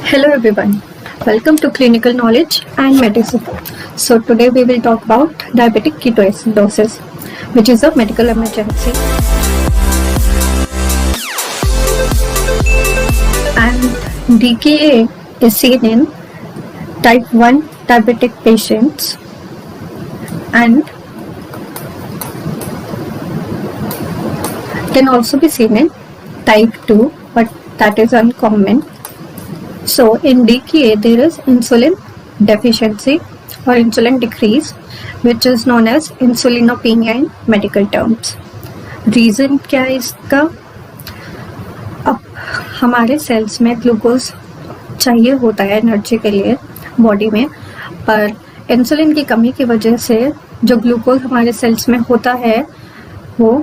Hello everyone, welcome to Clinical Knowledge and Medicine. So today we will talk about diabetic ketoacidosis, which is a medical emergency. And DKA is seen in type 1 diabetic patients and can also be seen in type 2, but that is uncommon. So in DKA there is insulin deficiency or insulin decrease, which is known as insulinopenia in medical terms. Reason क्या है इसका? अब हमारे sales में glucose चाहिए होता है energy के लिए बॉडी में, पर इंसुलिन की कमी की वजह से जो ग्लूकोज हमारे सेल्स में होता है वो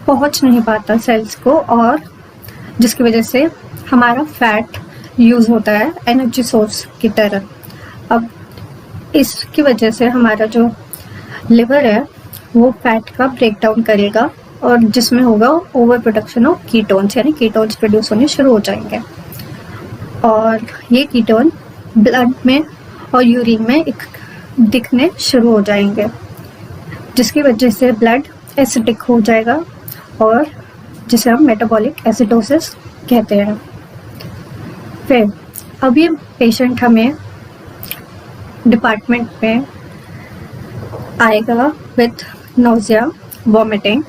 पहुंच नहीं पाता सेल्स को, और जिसकी वजह से हमारा फैट यूज़ होता है एनर्जी सोर्स की तरह। अब इसकी वजह से हमारा जो लिवर है वो फैट का ब्रेकडाउन करेगा और जिसमें होगा ओवर प्रोडक्शन ऑफ कीटोन्स, यानी कीटोन्स प्रोड्यूस होने शुरू हो जाएंगे और ये कीटोन ब्लड में और यूरिन में दिखने शुरू हो जाएंगे, जिसकी वजह से ब्लड एसिडिक हो जाएगा और जिसे हम मेटाबॉलिक एसिडोसिस कहते हैं। फिर अब ये पेशेंट हमें डिपार्टमेंट में आएगा with nausea, vomiting,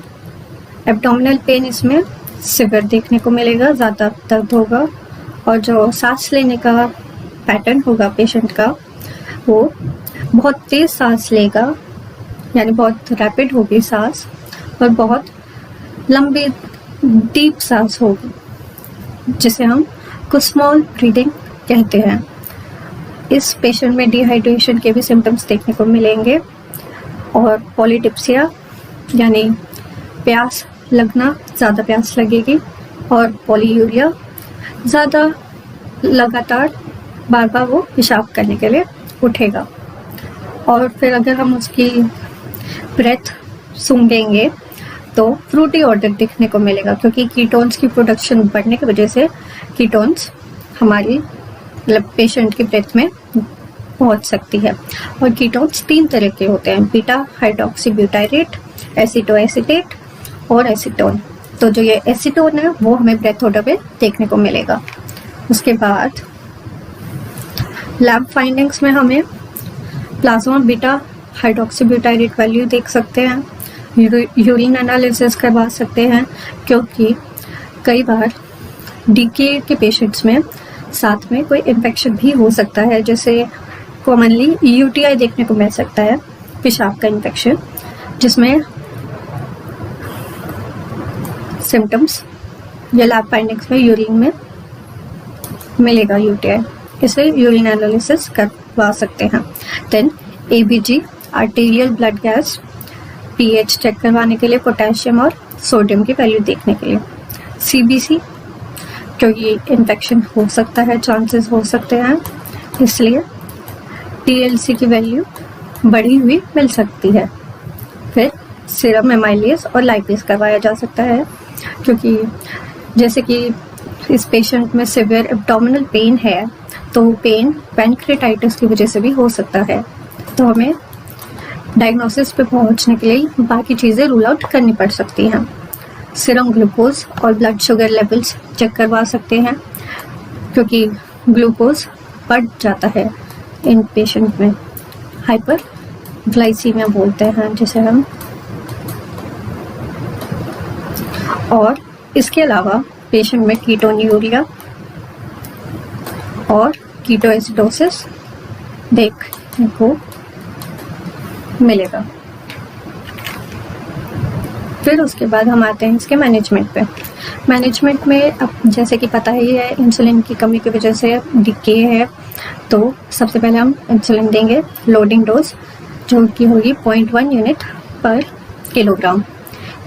abdominal pain इसमें सिवियर देखने को मिलेगा, ज़्यादा दर्द होगा और जो सांस लेने का पैटर्न होगा पेशेंट का वो बहुत तेज़ सांस लेगा, यानी बहुत रैपिड होगी सांस और बहुत लंबी डीप सांस होगी, जिसे हम को स्मॉल ब्रीदिंग कहते हैं। इस पेशेंट में डिहाइड्रेशन के भी सिम्टम्स देखने को मिलेंगे और पॉलीडिप्सिया यानी प्यास लगना, ज़्यादा प्यास लगेगी, और पॉलीयूरिया, ज़्यादा लगातार बार बार वो पेशाब करने के लिए उठेगा। और फिर अगर हम उसकी ब्रेथ सूंघेंगे तो फ्रूटी ऑर्डर दिखने को मिलेगा, क्योंकि कीटोन्स की प्रोडक्शन बढ़ने की वजह से कीटोन्स हमारी मतलब पेशेंट की ब्रेथ में पहुंच सकती है। और कीटोन्स 3 तरह के होते हैं, बीटा हाइड्रोक्सीब्यूटाइरेट, एसीटोएसीटेट और एसीटोन। तो जो ये एसीटोन है वो हमें ब्रेथ ऑर्डर में देखने को मिलेगा। उसके बाद लैब फाइंडिंग्स में हमें प्लाज्मा बीटा हाइड्रोक्सीब्यूटाइरेट वैल्यू देख सकते हैं, यूरिन एनालिसिस करवा सकते हैं, क्योंकि कई बार डीके के पेशेंट्स में साथ में कोई इन्फेक्शन भी हो सकता है, जैसे कॉमनली यूटीआई देखने को मिल सकता है, पेशाब का इन्फेक्शन, जिसमें सिम्टम्स या लैब फाइंडिंग्स में यूरिन में मिलेगा यूटीआई, इसलिए यूरिन एनालिसिस करवा सकते हैं। Then ABG, arterial blood gas, pH check करवाने के लिए, पोटेशियम और सोडियम की वैल्यू देखने के लिए, सीबीसी क्योंकि इन्फेक्शन हो सकता है, चांसेस हो सकते हैं, इसलिए टीएलसी की वैल्यू बढ़ी हुई मिल सकती है। फिर सीरम एमाइलेज और लाइपेज करवाया जा सकता है, क्योंकि जैसे कि इस पेशेंट में सिवियर एब्डोमिनल पेन है तो पेन पैनक्रेटाइटिस की वजह से भी हो सकता है, तो हमें डायग्नोसिस पे पहुंचने के लिए बाकी चीज़ें रूल आउट करनी पड़ सकती हैं। सीरम ग्लूकोज और ब्लड शुगर लेवल्स चेक करवा सकते हैं, क्योंकि ग्लूकोज बढ़ जाता है इन पेशेंट में, हाइपर ग्लाइसीमिया बोलते हैं जिसे हम। और इसके अलावा पेशेंट में कीटोन्यूरिया और कीटोएसिडोसिस देखने को मिलेगा। फिर उसके बाद हम आते हैं इसके मैनेजमेंट पे। मैनेजमेंट में अब जैसे कि पता ही है, इंसुलिन की कमी की वजह से डीके है, तो सबसे पहले हम इंसुलिन देंगे लोडिंग डोज, जो कि होगी 0.1 यूनिट पर किलोग्राम,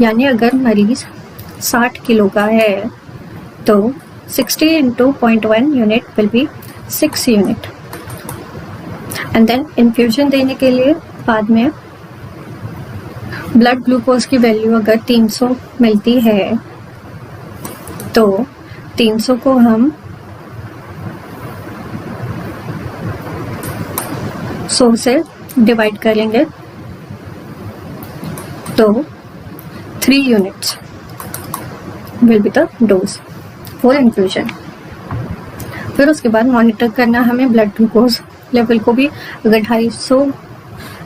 यानी अगर मरीज़ 60 किलो का है तो 60 × 0.1 unit will be 6 unit. And then infusion देने के लिए बाद में ब्लड ग्लूकोज की वैल्यू अगर 300 मिलती है तो 300 को हम 100 से डिवाइड करेंगे तो 3 units will be the dose for infusion. फिर उसके बाद मॉनिटर करना हमें ब्लड ग्लूकोज लेवल को भी। अगर 250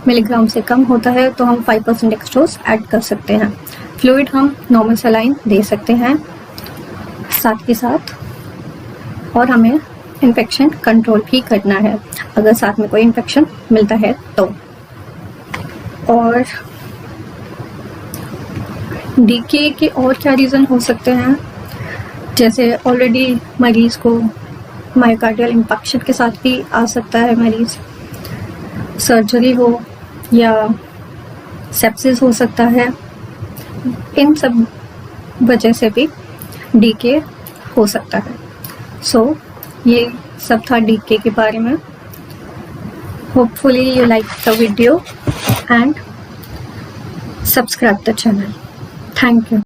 मिलीग्राम से कम होता है तो हम 5% डेक्सट्रोज ऐड कर सकते हैं। फ्लूइड हम नॉर्मल सलाइन दे सकते हैं साथ के साथ, और हमें इन्फेक्शन कंट्रोल भी करना है अगर साथ में कोई इन्फेक्शन मिलता है तो। और डीके के और क्या रीज़न हो सकते हैं, जैसे ऑलरेडी मरीज़ को मायोकार्डियल इंफेक्शन के साथ भी आ सकता है मरीज़, सर्जरी हो या सेप्सिस हो सकता है, इन सब वजह से भी डीके हो सकता है। सो ये सब था डीके के बारे में। Hopefully you like the video and subscribe the channel. Thank you.